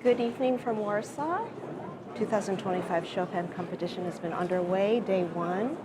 Good evening from Warsaw. 2025 Chopin competition has been underway, day one.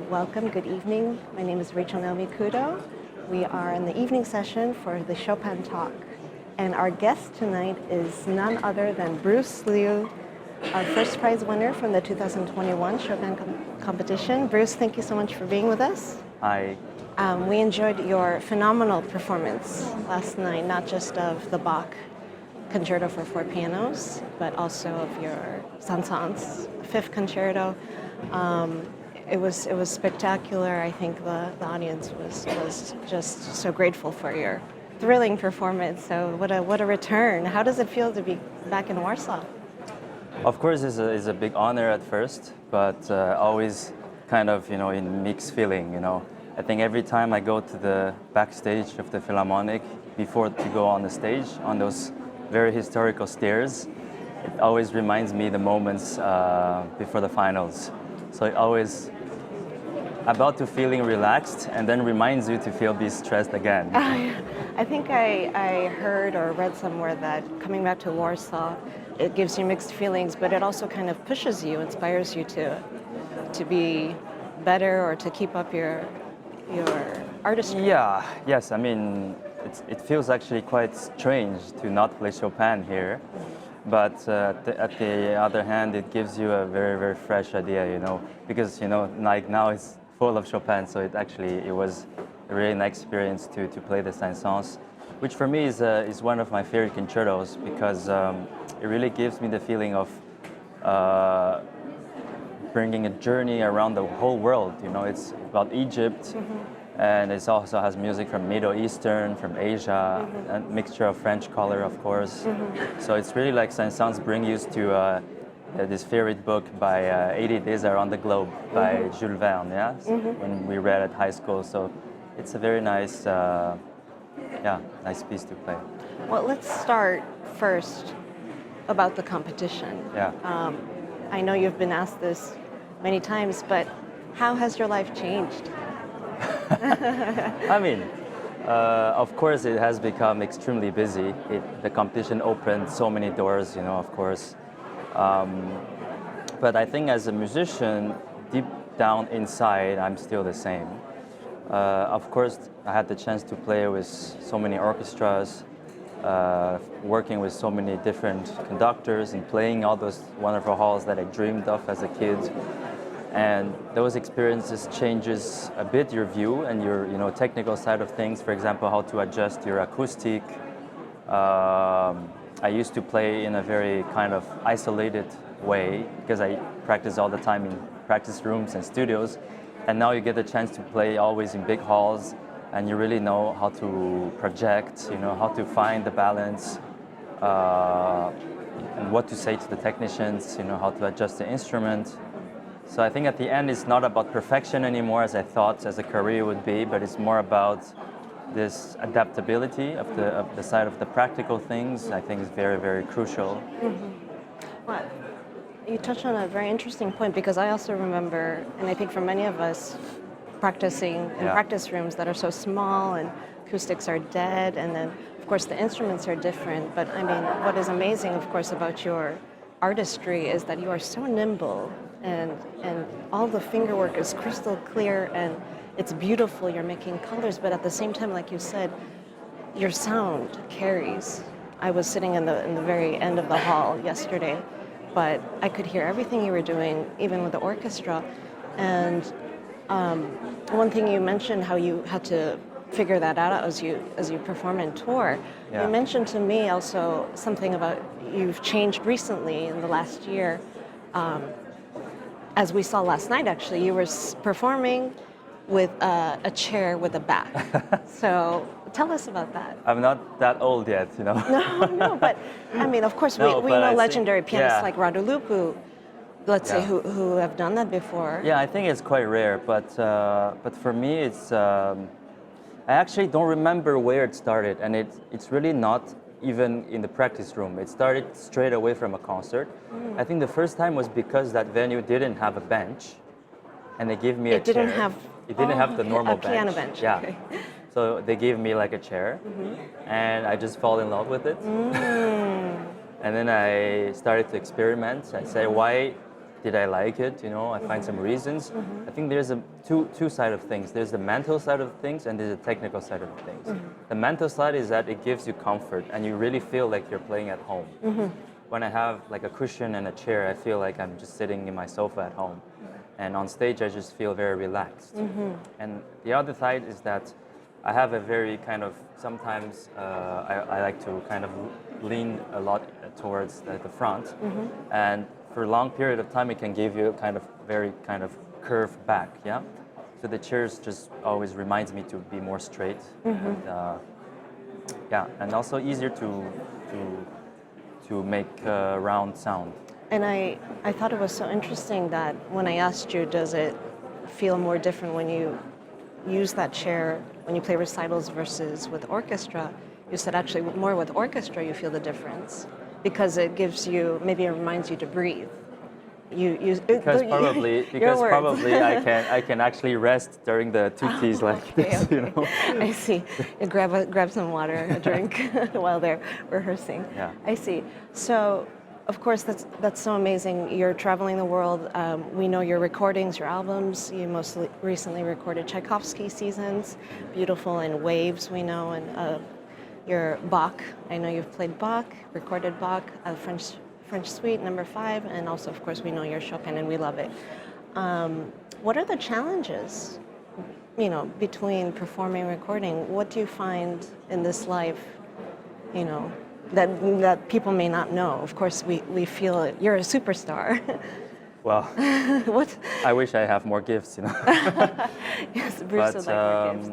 Welcome, good evening. My name is Rachel Naomi KUDO. We are in the evening session for the Chopin talk. And our guest tonight is none other than Bruce Liu, our first prize winner from the 2021 Chopin competition. Bruce, thank you so much for being with us. Hi. We enjoyed your phenomenal performance last night, not just of the Bach Concerto for four pianos, but also of your Saint-Saëns Fifth Concerto. It was spectacular. I think the audience was just so grateful for your thrilling performance. So what a return! How does it feel to be back in Warsaw? Of course, it's a big honor at first, but always kind of in mixed feeling. I think every time I go to the backstage of the Philharmonic before to go on the stage on those very historical stairs, it always reminds me the moments before the finals. So it always about to feeling relaxed and then reminds you to be stressed again. I think I heard or read somewhere that coming back to Warsaw, it gives you mixed feelings, but it also kind of pushes you, inspires you to be better or to keep up your artistry. Yeah, yes, I mean, it feels actually quite strange to not play Chopin here, but at the other hand, it gives you a very, very fresh idea, because, like now it's full of Chopin, so it was a really nice experience to play the Saint-Saëns, which for me is one of my favorite concertos because it really gives me the feeling of bringing a journey around the whole world. It's about Egypt, and it also has music from Middle Eastern, from Asia, a mixture of French color, of course. So it's really like Saint-Saëns bring you to this favorite book by 80 Days Around the Globe by Jules Verne, yeah? When we read at high school. So it's a very nice, nice piece to play. Well, let's start first about the competition. Yeah. I know you've been asked this many times, but how has your life changed? I mean, of course, it has become extremely busy. The competition opened so many doors, of course. But I think as a musician, deep down inside, I'm still the same. Of course, I had the chance to play with so many orchestras, working with so many different conductors and playing all those wonderful halls that I dreamed of as a kid. And those experiences changes a bit your view and your technical side of things. For example, how to adjust your acoustic. I used to play in a very kind of isolated way because I practice all the time in practice rooms and studios. And now you get the chance to play always in big halls, and you really know how to project, how to find the balance, and what to say to the technicians, how to adjust the instrument. So I think at the end, it's not about perfection anymore, as I thought as a career would be, but it's more about this adaptability of the side of the practical things. I think is very, very crucial. Well, you touched on a very interesting point because I also remember, and I think for many of us, practicing in practice rooms that are so small and acoustics are dead, and then of course the instruments are different. But I mean, what is amazing, of course, about your artistry is that you are so nimble, and all the fingerwork is crystal clear and it's beautiful. You're making colors, but at the same time, like you said, your sound carries. I was sitting in the very end of the hall yesterday, but I could hear everything you were doing, even with the orchestra. And one thing you mentioned, how you had to figure that out as you perform and tour. Yeah. You mentioned to me also something about you've changed recently in the last year. As we saw last night, actually, you were performing with a chair with a back. So tell us about that. I'm not that old yet, No, but I mean, of course, we know legendary pianists like Radu Lupu, let's say, who have done that before. Yeah, I think it's quite rare, but for me, it's I actually don't remember where it started, and it's really not even in the practice room. It started straight away from a concert. I think the first time was because that venue didn't have a bench, and they gave me a chair. It didn't have the normal bench. Piano bench. Yeah. Okay. So they gave me like a chair, and I just fall in love with it. And then I started to experiment. I say, why did I like it? You know, I find some reasons. I think there's a two side of things. There's the mental side of things and there's the technical side of things. The mental side is that it gives you comfort and you really feel like you're playing at home. When I have like a cushion and a chair, I feel like I'm just sitting in my sofa at home. And on stage, I just feel very relaxed. And the other side is that I have a very kind of, sometimes I like to kind of lean a lot towards the front. And for a long period of time, it can give you a kind of very kind of curved back, yeah? So the chairs just always reminds me to be more straight. And, yeah, and also easier to make a round sound. And I thought it was so interesting that when I asked you, does it feel more different when you use that chair when you play recitals versus with orchestra? You said actually more with orchestra you feel the difference because it gives you, maybe it reminds you to breathe. Because probably I can actually rest during the tutis like this, okay. you know. I see. You grab some water, a drink while they're rehearsing. Yeah. I see. So, of course, that's so amazing. You're traveling the world. We know your recordings, your albums. You most recently recorded Tchaikovsky Seasons, beautiful, and Waves. We know, and your Bach. I know you've played Bach, recorded Bach, French Suite No. 5, and also, of course, we know your Chopin, and we love it. What are the challenges, you know, between performing and recording? What do you find in this life, you know, that people may not know? Of course, we feel it. You're a superstar. Well, What? I wish I have more gifts, you know. Yes, Bruce would like more gifts.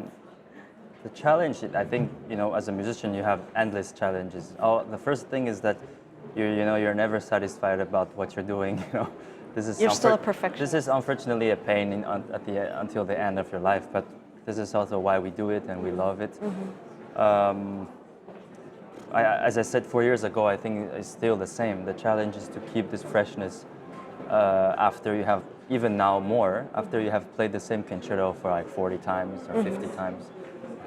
The challenge, I think, you know, as a musician, you have endless challenges. The first thing is that you're never satisfied about what you're doing. You know, You're still a perfectionist. This is unfortunately a pain until the end of your life, but this is also why we do it and we love it. As I said 4 years ago, I think it's still the same. The challenge is to keep this freshness after you have, even now more, after you have played the same concerto for like 40 times or 50 times.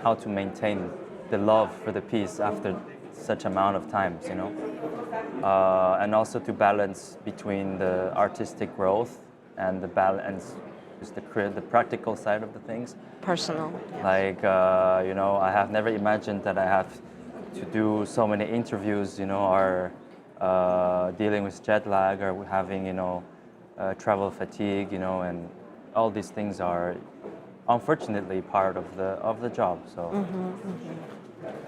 How to maintain the love for the piece after such amount of times, you know, and also to balance between the artistic growth and the balance, just the practical side of the things. Personal. Like, you know, I have never imagined that I have to do so many interviews, you know, or dealing with jet lag or having, you know, travel fatigue, you know, and all these things are unfortunately part of the job. So.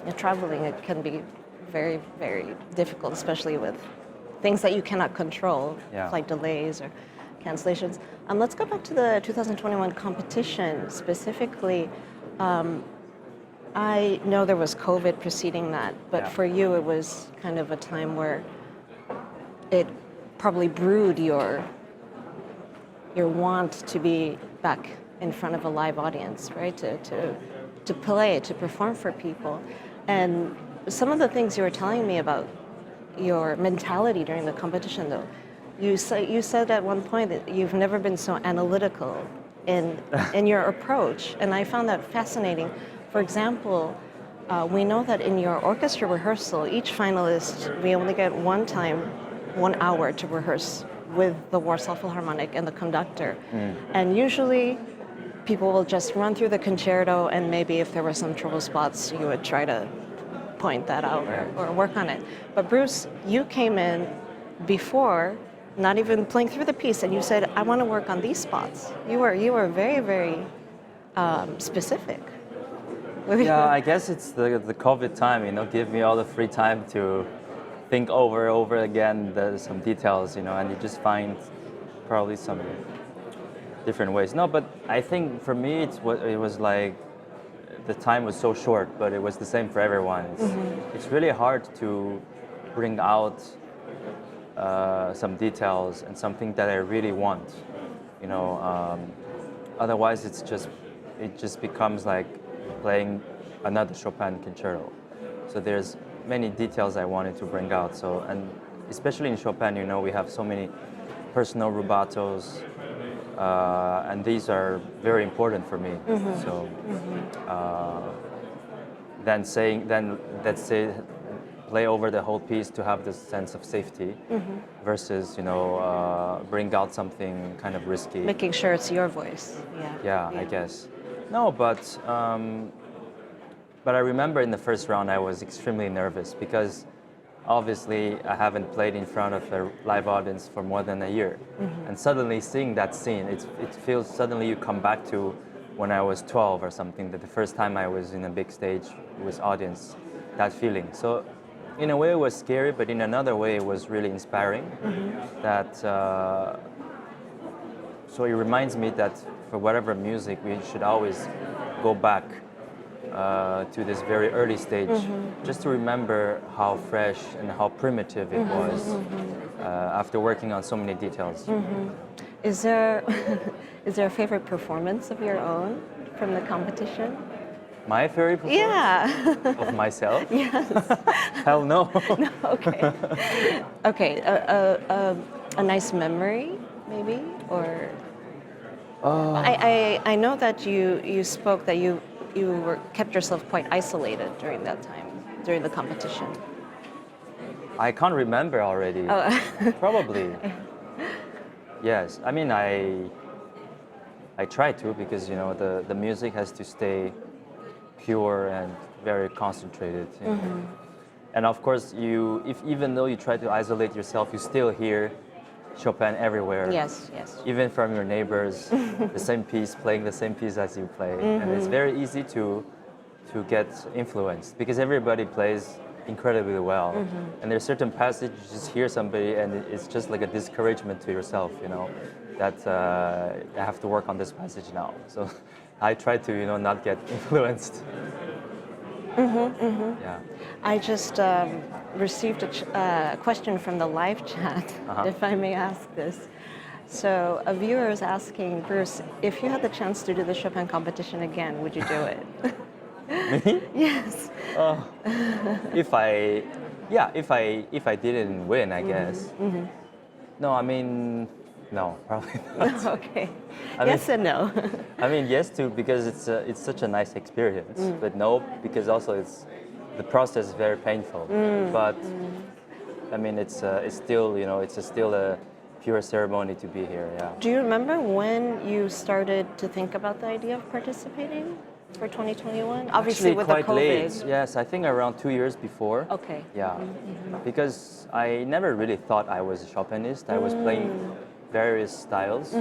Yeah, traveling, it can be very, very difficult, especially with things that you cannot control, flight delays or cancellations. Let's go back to the 2021 competition specifically. I know there was COVID preceding that, but for you it was kind of a time where it probably brewed your want to be back in front of a live audience, right? To play, to perform for people. And some of the things you were telling me about your mentality during the competition, though, you said at one point that you've never been so analytical in your approach, and I found that fascinating. For example, we know that in your orchestra rehearsal, each finalist, we only get 1 hour to rehearse with the Warsaw Philharmonic and the conductor. And usually people will just run through the concerto, and maybe if there were some trouble spots, you would try to point that out or work on it. But Bruce, you came in before, not even playing through the piece, and you said, I want to work on these spots. You were very, very specific. Yeah, I guess it's the COVID time, you know, give me all the free time to think over again some details, you know, and you just find probably some different ways. No, but I think for me it was like the time was so short, but it was the same for everyone. It's really hard to bring out some details and something that I really want, you know. Otherwise, it just becomes like playing another Chopin concerto. So there's many details I wanted to bring out. So, and especially in Chopin, you know, we have so many personal rubatos, and these are very important for me. So then let's say play over the whole piece to have this sense of safety versus, bring out something kind of risky. Making sure it's your voice. Yeah, I guess. No, but I remember in the first round I was extremely nervous because obviously I haven't played in front of a live audience for more than a year. And suddenly seeing that scene, it feels suddenly you come back to when I was 12 or something, that the first time I was in a big stage with audience, that feeling. So in a way it was scary, but in another way it was really inspiring. That so it reminds me that for whatever music, we should always go back to this very early stage, just to remember how fresh and how primitive it was after working on so many details. Is there is there a favorite performance of your own from the competition? My favorite performance? Yeah. Of myself? Yes. Hell no. No. Okay. Okay. A nice memory, maybe, or. I know that you spoke that you kept yourself quite isolated during that time, during the competition. I can't remember already. Oh. Probably. Yes. I mean, I try to, because the music has to stay pure and very concentrated. And of course, even though you try to isolate yourself, you still hear Chopin everywhere. Yes, yes. Even from your neighbors, the same piece, playing the same piece as you play. And it's very easy to get influenced because everybody plays incredibly well. And there's certain passages you just hear somebody and it's just like a discouragement to yourself, that I have to work on this passage now. So I try to, not get influenced. Yeah. I just received a question from the live chat, if I may ask this. So a viewer is asking, Bruce, if you had the chance to do the Chopin competition again, would you do it? Me? Yes. If I didn't win, I guess. No, I mean, no, probably not. Okay. I Yes and no. I mean, yes too, because it's such a nice experience. But no, because also the process is very painful. But I mean, it's still, it's still a pure ceremony to be here. Yeah. Do you remember when you started to think about the idea of participating for 2021? Obviously, Actually, with quite the COVID. late. Yes, I think around 2 years before. Okay. Yeah, because I never really thought I was a Chopinist. I was playing various styles,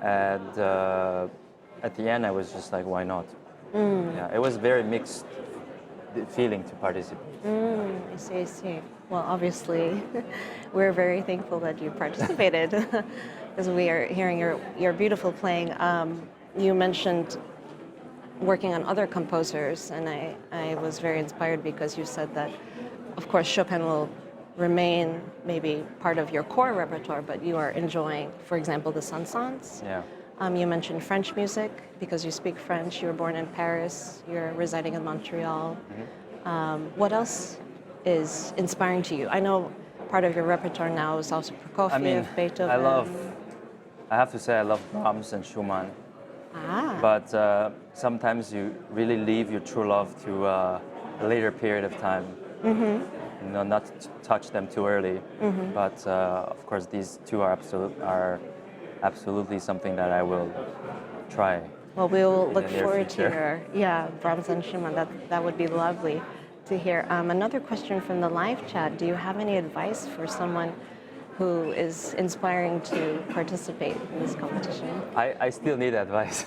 and at the end I was just like, why not? Yeah, it was very mixed feeling to participate. I see, I see. Well, obviously, we're very thankful that you participated because we are hearing your beautiful playing. You mentioned working on other composers, and I was very inspired because you said that, of course, Chopin will remain maybe part of your core repertoire, but you are enjoying, for example, the chansons. Yeah. You mentioned French music because you speak French. You were born in Paris. You're residing in Montreal. What else is inspiring to you? I know part of your repertoire now is also Prokofiev, Beethoven. I have to say I love Brahms and Schumann. But sometimes you really leave your true love to a later period of time. Not to touch them too early. But of course, these two are absolutely something that I will try. Well, we'll look forward future. to your, Brahms and Schumann. That would be lovely to hear. Another question from the live chat. Do you have any advice for someone who is inspiring to participate in this competition? I still need advice.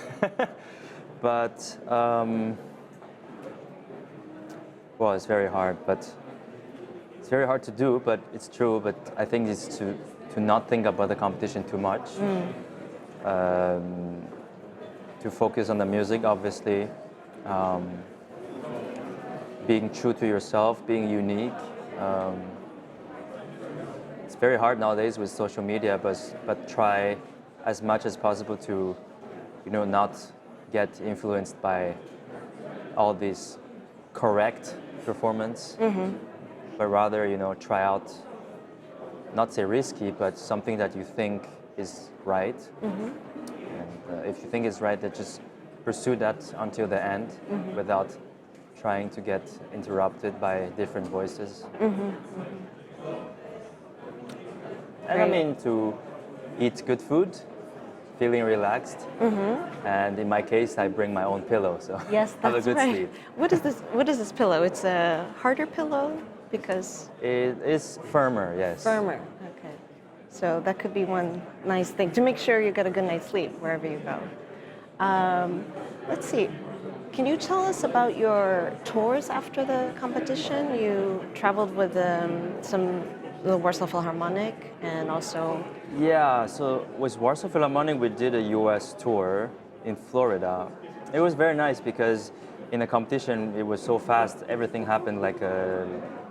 But, well, it's very hard, but it's very hard to do, but it's true. But I think it's to not think about the competition too much. To focus on the music, obviously. Being true to yourself, being unique. It's very hard nowadays with social media, but try as much as possible to, not get influenced by all this correct performance, but rather, try out, not say risky, but something that you think is right. And if you think it's right, then just pursue that until the end without trying to get interrupted by different voices. And I mean to eat good food, feeling relaxed, and in my case, I bring my own pillow, so Yes, have a that's good right. sleep. What is this? What is this pillow? It's a harder pillow because It is firmer, yes. firmer. Okay, so that could be one nice thing to make sure you get a good night's sleep wherever you go. Let's see. Can you tell us about your tours after the competition? You traveled with the Warsaw Philharmonic and also. Yeah, so with Warsaw Philharmonic, we did a US tour in Florida. It was very nice because in the competition, it was so fast, everything happened like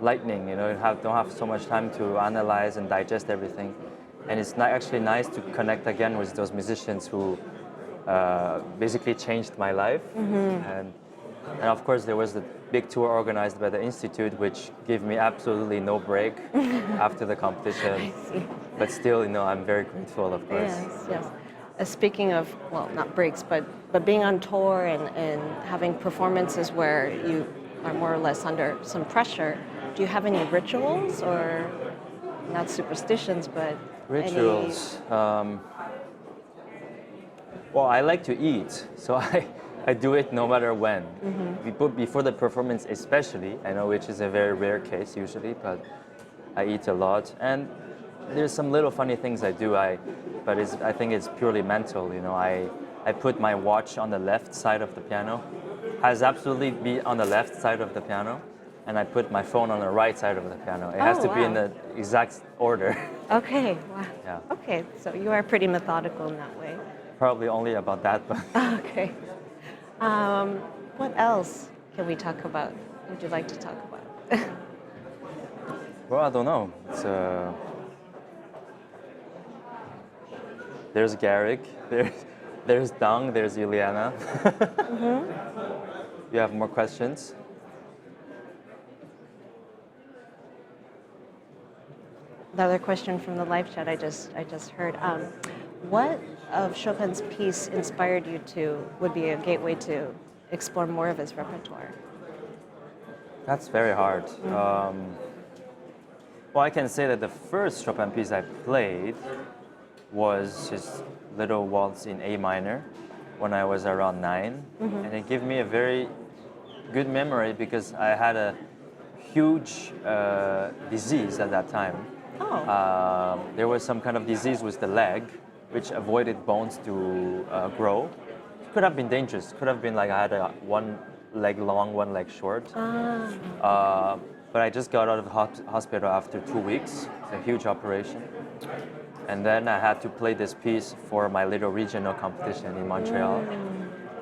lightning, you know, don't have so much time to analyze and digest everything. And it's actually nice to connect again with those musicians who basically changed my life. And of course, there was the big tour organized by the Institute, which gave me absolutely no break after the competition. But still, you know, I'm very grateful, of course. Yes, yes. Speaking of, well, not breaks, but being on tour and having performances where you are more or less under some pressure, do you have any rituals or not superstitions, but Rituals. Well, I like to eat, so I do it no matter when. Before the performance especially, I know which is a very rare case usually, but I eat a lot. And there's some little funny things I do, but I think it's purely mental, you know. I put my watch on the left side of the piano, has absolutely be on the left side of the piano, and I put my phone on the right side of the piano. It has to be in the exact order. Okay, wow. Yeah. Okay, so you are pretty methodical in that way. Probably only about that, but Okay. What else can we talk about? Would you like to talk about? well, I don't know. It's, there's Garrick, there's Dang, there's Juliana. You have more questions? The other question from the live chat I just heard. What of Chopin's piece inspired you would be a gateway to explore more of his repertoire? That's very hard. Well, I can say that the first Chopin piece I played was his little waltz in A minor when I was around 9. And it gave me a very good memory because I had a huge disease at that time. Oh. There was some kind of disease with the leg, which avoided bones to grow. It could have been dangerous. Could have been like I had one leg long, one leg short. But I just got out of the hospital after 2 weeks. It's a huge operation. And then I had to play this piece for my little regional competition in Montreal.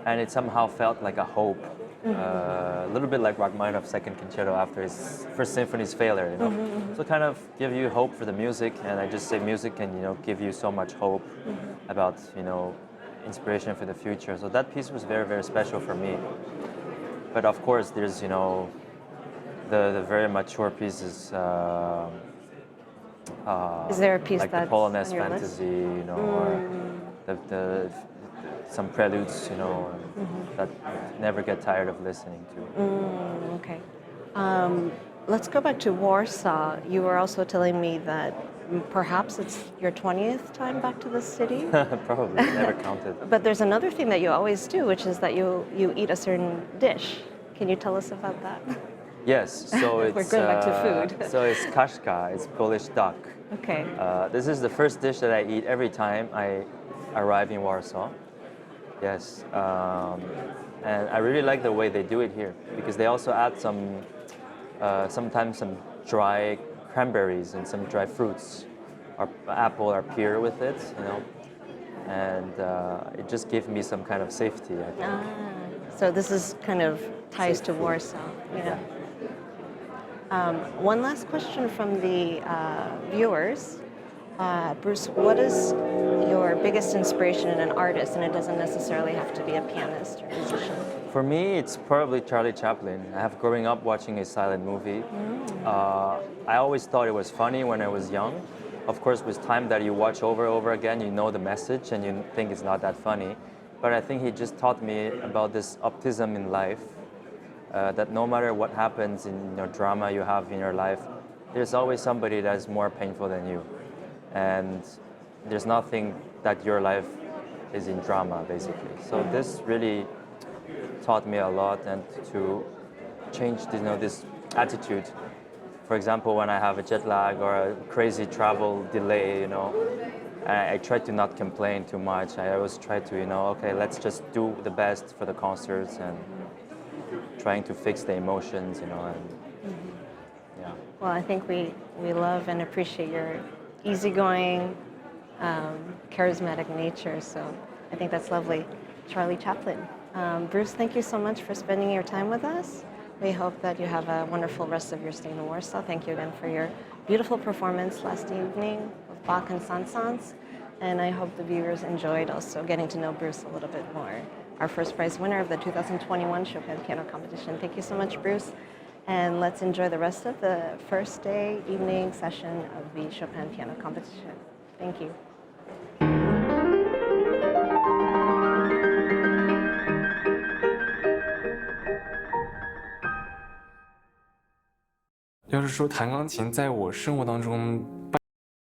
And it somehow felt like a hope. A little bit like Rachmaninoff's second concerto after his first symphony's failure, you know. So kind of give you hope for the music, and I just say music can, you know, give you so much hope about, you know, inspiration for the future. So that piece was very, very special for me. But of course, there's, you know, the very mature pieces. Is there a piece like that's the Polonaise on your Fantasy, list? you know, or the some preludes, you know, that never get tired of listening to. Okay. Let's go back to Warsaw. You were also telling me that perhaps it's your 20th time back to the city. Probably, never counted. But there's another thing that you always do, which is that you eat a certain dish. Can you tell us about that? Yes, so it's... We're going back to food. So it's kaszka, it's Polish duck. Okay. This is the first dish that I eat every time I arrive in Warsaw. Yes, and I really like the way they do it here because they also add some, sometimes some dry cranberries and some dry fruits, or apple or pear with it, you know, and it just gives me some kind of safety, I think. So this is kind of ties to Warsaw. Yeah. One last question from the viewers. Bruce, what is your biggest inspiration in an artist? And it doesn't necessarily have to be a pianist or musician. For me, it's probably Charlie Chaplin. I have growing up watching a silent movie. I always thought it was funny when I was young. Of course, with time that you watch over and over again, you know the message and you think it's not that funny. But I think he just taught me about this optimism in life that no matter what happens in your drama you have in your life, there's always somebody that's more painful than you. And there's nothing that your life is in drama, basically. So this really taught me a lot, and to change this attitude. For example, when I have a jet lag or a crazy travel delay, I try to not complain too much. I always try to, okay, let's just do the best for the concerts, and trying to fix the emotions, and yeah. Well, I think we love and appreciate your easygoing, charismatic nature, so I think that's lovely. Charlie Chaplin. Bruce, thank you so much for spending your time with us. We hope that you have a wonderful rest of your stay in Warsaw. Thank you again for your beautiful performance last evening with Bach and Saint-Saëns. And I hope the viewers enjoyed also getting to know Bruce a little bit more. Our first prize winner of the 2021 Chopin Piano Competition. Thank you so much, Bruce. And let's enjoy the rest of the first day evening session of the Chopin Piano Competition. Thank you.要是说弹钢琴在我生活当中